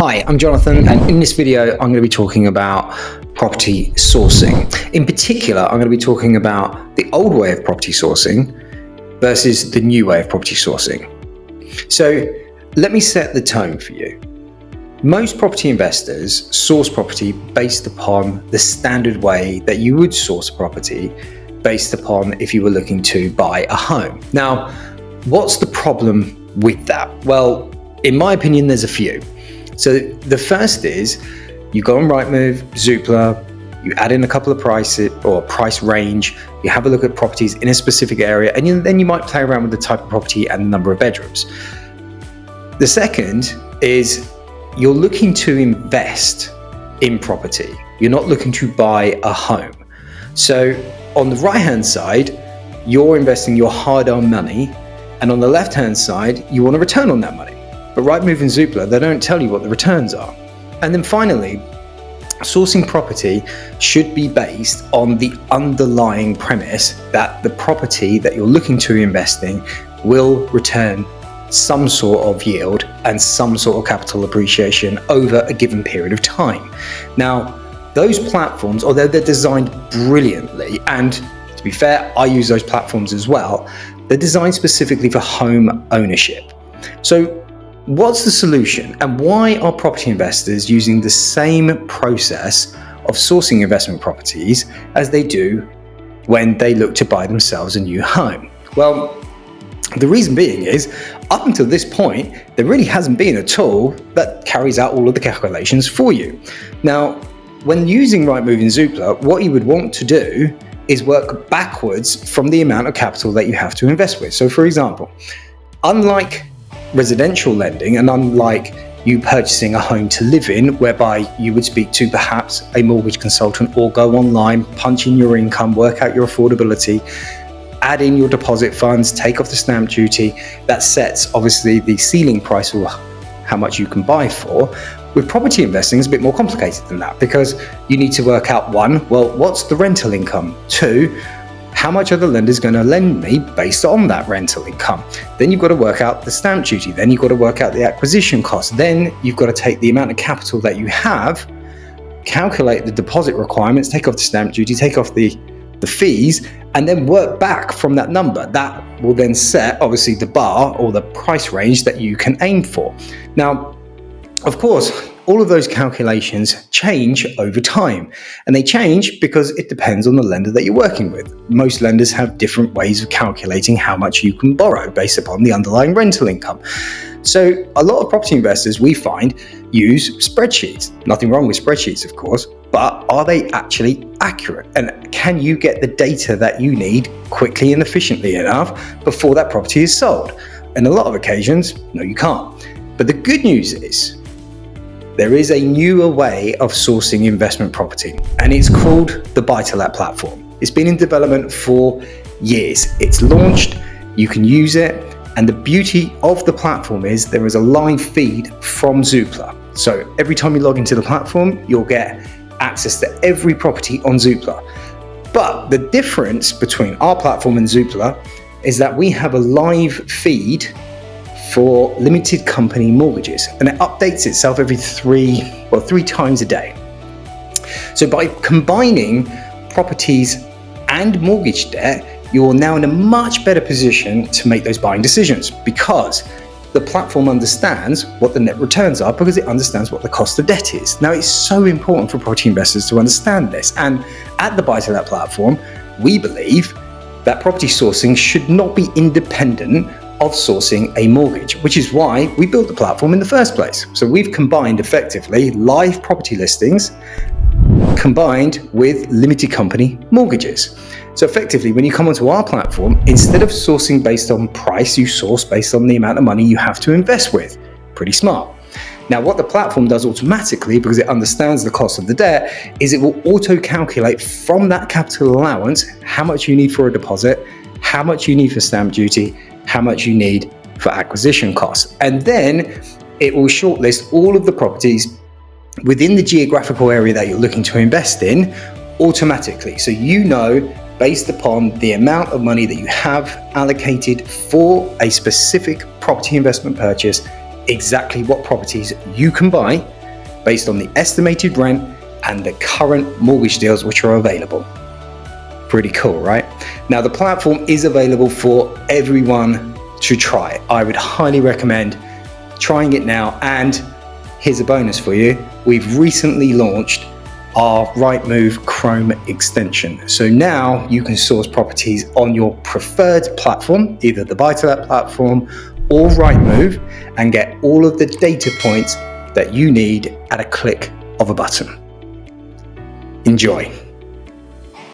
Hi, I'm Jonathan, and in this video, I'm going to be talking about property sourcing. In particular, I'm going to be talking about the old way of property sourcing versus the new way of property sourcing. So let me set the tone for you. Most property investors source property based upon the standard way that you would source a property based upon if you were looking to buy a home. Now, what's the problem with that? Well, in my opinion, there's a few. So the first is you go on Rightmove, Zoopla, you add in a couple of prices or price range, you have a look at properties in a specific area, and then you might play around with the type of property and the number of bedrooms. The second is you're looking to invest in property. You're not looking to buy a home. So on the right-hand side, you're investing your hard-earned money, and on the left-hand side, you want a return on that money. But Rightmove and Zoopla, they don't tell you what the returns are. And then finally, sourcing property should be based on the underlying premise that the property that you're looking to invest in will return some sort of yield and some sort of capital appreciation over a given period of time. Now, those platforms, although they're designed brilliantly, and to be fair, I use those platforms as well, they're designed specifically for home ownership. So what's the solution, and why are property investors using the same process of sourcing investment properties as they do when they look to buy themselves a new home? Well, the reason being is, up until this point, there really hasn't been a tool that carries out all of the calculations for you. Now, when using Rightmove and Zoopla, what you would want to do is work backwards from the amount of capital that you have to invest with. So for example, unlike residential lending, and unlike you purchasing a home to live in, whereby you would speak to perhaps a mortgage consultant or go online, punch in your income, work out your affordability, add in your deposit funds, take off the stamp duty, that sets obviously the ceiling price or how much you can buy for. With property investing, it's a bit more complicated than that, because you need to work out one, well, what's the rental income? Two, how much are the lenders going to lend me based on that rental income? Then you've got to work out the stamp duty. Then you've got to work out the acquisition cost. Then you've got to take the amount of capital that you have, calculate the deposit requirements, take off the stamp duty, take off the fees, and then work back from that number. That will then set obviously the bar or the price range that you can aim for. Now, of course, all of those calculations change over time, and they change because it depends on the lender that you're working with. Most lenders have different ways of calculating how much you can borrow based upon the underlying rental income. So a lot of property investors, we find, use spreadsheets. Nothing wrong with spreadsheets, of course, but are they actually accurate? And can you get the data that you need quickly and efficiently enough before that property is sold? In a lot of occasions, no, you can't. But the good news is, there is a newer way of sourcing investment property, and it's called the buy-to-let platform. It's been in development for years. It's launched, you can use it, and the beauty of the platform is there is a live feed from Zoopla. So every time you log into the platform, you'll get access to every property on Zoopla. But the difference between our platform and Zoopla is that we have a live feed for limited company mortgages, and it updates itself every three times a day. So by combining properties and mortgage debt, you're now in a much better position to make those buying decisions, because the platform understands what the net returns are, because it understands what the cost of debt is. Now, it's so important for property investors to understand this, and at the buy-to-let platform, we believe that property sourcing should not be independent of sourcing a mortgage, which is why we built the platform in the first place. So we've combined effectively live property listings combined with limited company mortgages. So effectively, when you come onto our platform, instead of sourcing based on price, you source based on the amount of money you have to invest with. Pretty smart. Now, what the platform does automatically, because it understands the cost of the debt, is it will auto-calculate from that capital allowance how much you need for a deposit, how much you need for stamp duty, how much you need for acquisition costs. And then it will shortlist all of the properties within the geographical area that you're looking to invest in automatically. So you know, based upon the amount of money that you have allocated for a specific property investment purchase, exactly what properties you can buy based on the estimated rent and the current mortgage deals which are available. Pretty cool, right? Now, the platform is available for everyone to try. I would highly recommend trying it now. And here's a bonus for you. We've recently launched our Rightmove Chrome extension. So now you can source properties on your preferred platform, either the buy-to-let platform or Rightmove, and get all of the data points that you need at a click of a button. Enjoy.